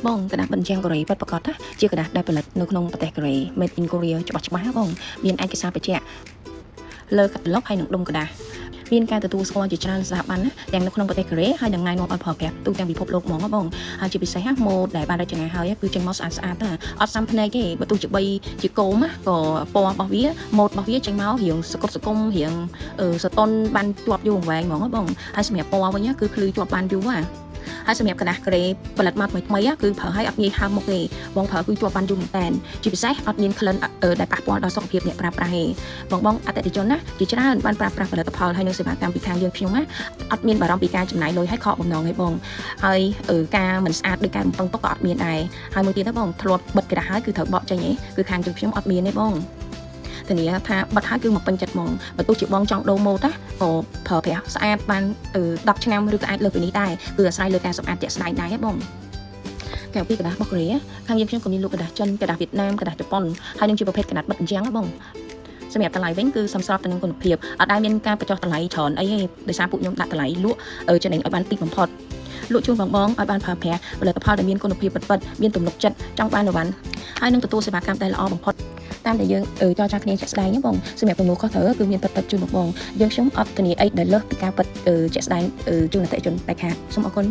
បងกระดาษបញ្ជាក់កូរ៉េពិតប្រាកដណាជាกระดาษដែលផលិតនៅក្នុងប្រទេសកូរ៉េ made in Korea ច្បាស់បងមានឯកសារបញ្ជាក់លើកាតាឡុកហើយនឹងដុំกระดาษមានការទទួលស្គាល់ជាច្រើនស្ថាប័នណាទាំងនៅក្នុងប្រទេសកូរ៉េហើយនឹងណែនាំឲ្យប្រើប្រាស់ទូទាំងពិភពលោកហ្មងបងហើយជាពិសេសម៉ូដដែលបានរចនាហើយគឺចេញមកស្អាតណាអត់សាំភ្នែកទេបើទោះជាបីជាគោមណាក៏ពណ៌របស់វាម៉ូដរបស់វាចេញមករៀងសកុំរៀងសតុនបានជាប់យូរអង្វែងហ្មងបងហើយសម្រាប់ពណ៌វិញគឺភ្លឺជាប់បានយូរហើយសម្រាប់กระดาษកូរ៉េផលិតមកថ្មីគឺប្រើឲ្យអត់ងាយហើមមុខទេបងប្រើគឺជាប់បានយូរមែនតើជាពិសេសអត់មានក្លិនដែលប៉ះពាល់ដល់សុខភាពអ្នកប្រើប្រាស់ទេបងអតិថិជនណាជាច្រើនបានប្រើប្រាស់ផលិតផលហើយនឹងសេវាកម្មពីខាងយើងខ្ញុំណាអត់មានបារម្ភពីការចំណាយលុយឲ្យខកបំណងទេបងហើយការមិនស្អាតដោយការបំពឹងទុកក៏អត់មានដែរហើយមួយទៀតណាបងធ្លាប់បិទกระดาษហើយគឺត្រូវបកចេញទេគឺខាងយើងខ្ញុំអត់មានទេបងធានាថាបាត់ហើយគឺមកពេញចិត្តហ្មងបើទោះជាបងចង់ដូរម៉ូដណាក៏ប្រើប្រាស់ស្អាតបាន10ឆ្នាំឬក៏អាចលើសពីនេះដែរគឺអាស្រ័យលើការសម្អាតជាក់ស្ដែងដែរបងក្រៅពីกระดาษរបស់កូរ៉េខាងយើងខ្ញុំក៏មានលក់กระดาษចិនកระดาษវៀតណាមកระดาษជប៉ុនហើយនឹងជាប្រភេទกระดาษបិទអញ្ចឹងណាបងសម្រាប់តម្លៃវិញគឺសមស្របទៅនឹងគុណភាពអត់ដែលមានការបញ្ចុះតម្លៃច្រើនអីទេដោយសារពួកខ្ញុំដាក់តម្លៃលក់ចំណេញឲ្យបានតិចបំផុតលក់ជូនបងឲ្យបានប្រើប្រាស់ផលិតផលដែលមានគុណភាពពិតមានទំនុកចិត្តចង់បានរង្វាន់ហើយនឹងទទួលសេវាកម្មដែលល្អបំផុតតាមដែលយើងចរចាគ្នាជាក់ស្ដែងបងសម្រាប់ទំនួលខុសត្រូវគឺមានពិតជូនបងយើងខ្ញុំអត់ធានាអីដែលលើសពីការពិតជាក់ស្ដែងជូនអតិថិជនតែខាងសូមអរគុណ